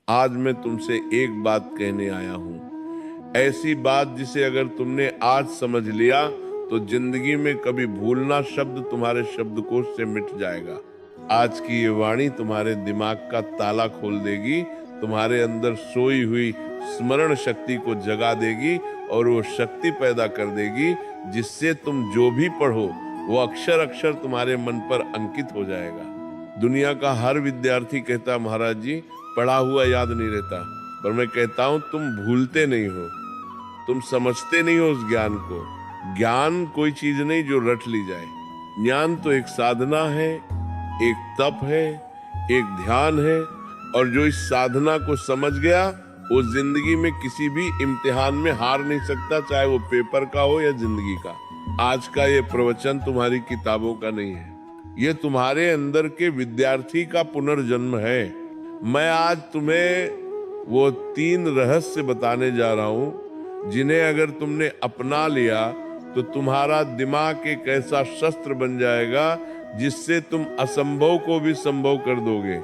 आज मैं तुमसे एक बात कहने आया हूं, ऐसी बात जिसे अगर तुमने आज समझ लिया तो जिंदगी में कभी भूलना शब्द तुम्हारे शब्दकोश से मिट जाएगा। आज की ये वाणी तुम्हारे दिमाग का ताला खोल देगी, तुम्हारे अंदर सोई हुई स्मरण शक्ति को जगा देगी और वो शक्ति पैदा कर देगी जिससे तुम जो भी पढ़ो वो अक्षर अक्षर तुम्हारे मन पर अंकित हो जाएगा। दुनिया का हर विद्यार्थी कहता महाराज जी पढ़ा हुआ याद नहीं रहता, पर मैं कहता हूं तुम भूलते नहीं हो, तुम समझते नहीं हो उस ज्ञान को। ज्ञान कोई चीज नहीं जो रट ली जाए। ज्ञान तो एक साधना है, एक तप है, एक ध्यान है, और जो इस साधना को समझ गया वो जिंदगी में किसी भी इम्तिहान में हार नहीं सकता, चाहे वो पेपर का हो या जिंदगी का। आज का ये प्रवचन तुम्हारी किताबों का नहीं है, ये तुम्हारे अंदर के विद्यार्थी का पुनर्जन्म है। मैं आज तुम्हें वो 3 रहस्य बताने जा रहा हूं जिन्हें अगर तुमने अपना लिया तो तुम्हारा दिमाग एक ऐसा शस्त्र बन जाएगा जिससे तुम असंभव को भी संभव कर दोगे।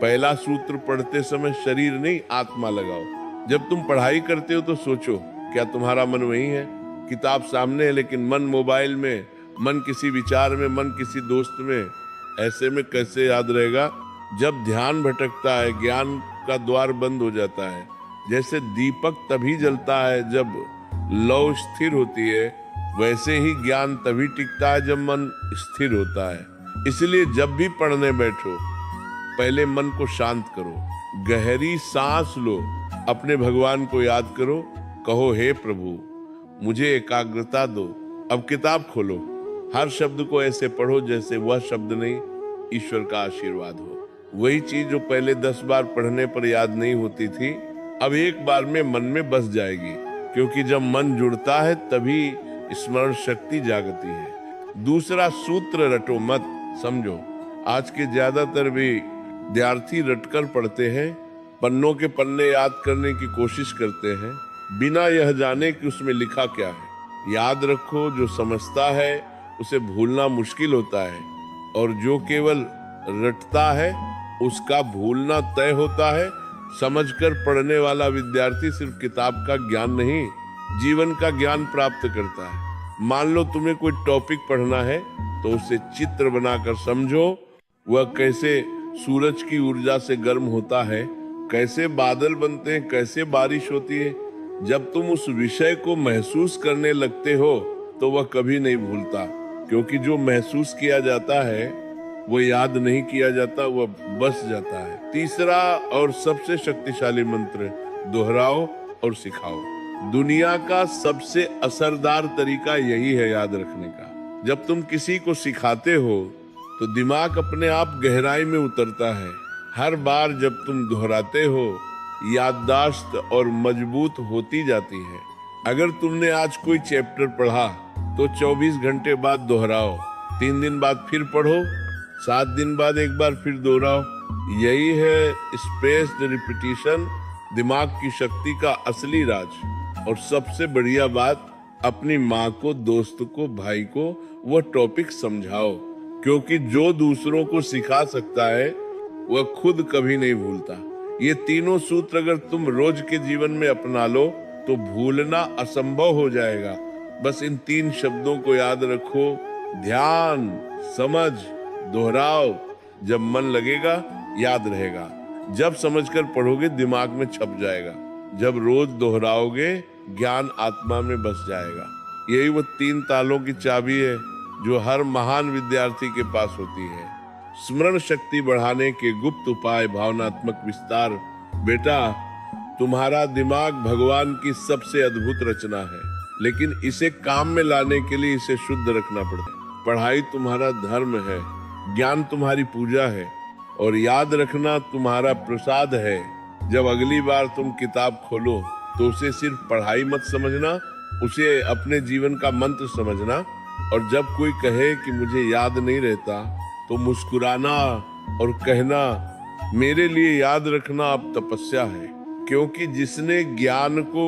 पहला सूत्र पढ़ते समय शरीर नहीं आत्मा लगाओ। जब तुम पढ़ाई करते हो तो सोचो क्या तुम्हारा मन वही है? किताब सामने है लेकिन मन मोबाइल में, मन किसी विचार में, मन किसी दोस्त में। ऐसे में कैसे याद रहेगा? जब ध्यान भटकता है ज्ञान का द्वार बंद हो जाता है। जैसे दीपक तभी जलता है जब लौ स्थिर होती है, वैसे ही ज्ञान तभी टिकता है जब मन स्थिर होता है। इसलिए जब भी पढ़ने बैठो पहले मन को शांत करो, गहरी सांस लो, अपने भगवान को याद करो, कहो हे प्रभु मुझे एकाग्रता दो। अब किताब खोलो, हर शब्द को ऐसे पढ़ो जैसे वह शब्द नहीं ईश्वर का आशीर्वाद हो। वही चीज जो पहले 10 बार पढ़ने पर याद नहीं होती थी अब एक बार में मन में बस जाएगी, क्योंकि जब मन जुड़ता है तभी स्मरण शक्ति जागती है। दूसरा सूत्र रटो मत, समझो। आज के ज्यादातर भी विद्यार्थी रटकर पढ़ते हैं, पन्नों के पन्ने याद करने की कोशिश करते हैं बिना यह जाने कि उसमें लिखा क्या है। याद रखो, जो समझता है उसे भूलना मुश्किल होता है, और जो केवल रटता है उसका भूलना तय होता है। समझकर पढ़ने वाला विद्यार्थी सिर्फ किताब का ज्ञान नहीं, जीवन का ज्ञान प्राप्त करता है। मान लो तुम्हें कोई टॉपिक पढ़ना है तो उसे चित्र बनाकर समझो। वह कैसे सूरज की ऊर्जा से गर्म होता है, कैसे बादल बनते हैं, कैसे बारिश होती है। जब तुम उस विषय को महसूस करने लगते हो तो वह कभी नहीं भूलता, क्योंकि जो महसूस किया जाता है वो याद नहीं किया जाता, वह बस जाता है। तीसरा और सबसे शक्तिशाली मंत्र, दोहराओ और सिखाओ। दुनिया का सबसे असरदार तरीका यही है याद रखने का। जब तुम किसी को सिखाते हो तो दिमाग अपने आप गहराई में उतरता है। हर बार जब तुम दोहराते हो याददाश्त और मजबूत होती जाती है। अगर तुमने आज कोई चैप्टर पढ़ा तो 24 घंटे बाद दोहराओ, 3 दिन बाद फिर पढ़ो, 7 दिन बाद एक बार फिर दोहराओ। यही है स्पेस्ड रिपीटिशन, दिमाग की शक्ति का असली राज। और सबसे बढ़िया बात, अपनी माँ को, दोस्त को, भाई को वह टॉपिक समझाओ, क्योंकि जो दूसरों को सिखा सकता है वह खुद कभी नहीं भूलता। ये तीनों सूत्र अगर तुम रोज के जीवन में अपना लो तो भूलना असंभव हो जाएगा। बस इन 3 शब्दों को याद रखो, ध्यान, समझ, दोहराओ। जब मन लगेगा याद रहेगा, जब समझकर पढ़ोगे दिमाग में छप जाएगा, जब रोज दोहराओगे ज्ञान आत्मा में बस जाएगा। यही वो 3 तालों की चाबी है जो हर महान विद्यार्थी के पास होती है। स्मरण शक्ति बढ़ाने के गुप्त उपाय, भावनात्मक विस्तार। बेटा, तुम्हारा दिमाग भगवान की सबसे अद्भुत रचना है, लेकिन इसे काम में लाने के लिए इसे शुद्ध रखना पड़ता है। पढ़ाई तुम्हारा धर्म है, ज्ञान तुम्हारी पूजा है, और याद रखना तुम्हारा प्रसाद है। जब अगली बार तुम किताब खोलो तो उसे सिर्फ पढ़ाई मत समझना, उसे अपने जीवन का मंत्र समझना। और जब कोई कहे कि मुझे याद नहीं रहता तो मुस्कुराना और कहना, मेरे लिए याद रखना अब तपस्या है। क्योंकि जिसने ज्ञान को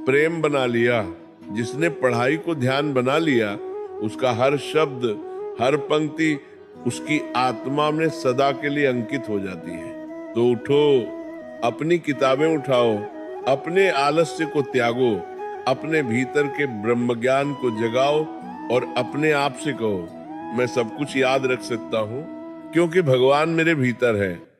प्रेम बना लिया, जिसने पढ़ाई को ध्यान बना लिया, उसका हर शब्द, हर पंक्ति उसकी आत्मा में सदा के लिए अंकित हो जाती है। तो उठो, अपनी किताबें उठाओ, अपने आलस्य को त्यागो, अपने भीतर के ब्रह्म ज्ञान को जगाओ और अपने आप से कहो, मैं सब कुछ याद रख सकता हूँ क्योंकि भगवान मेरे भीतर है।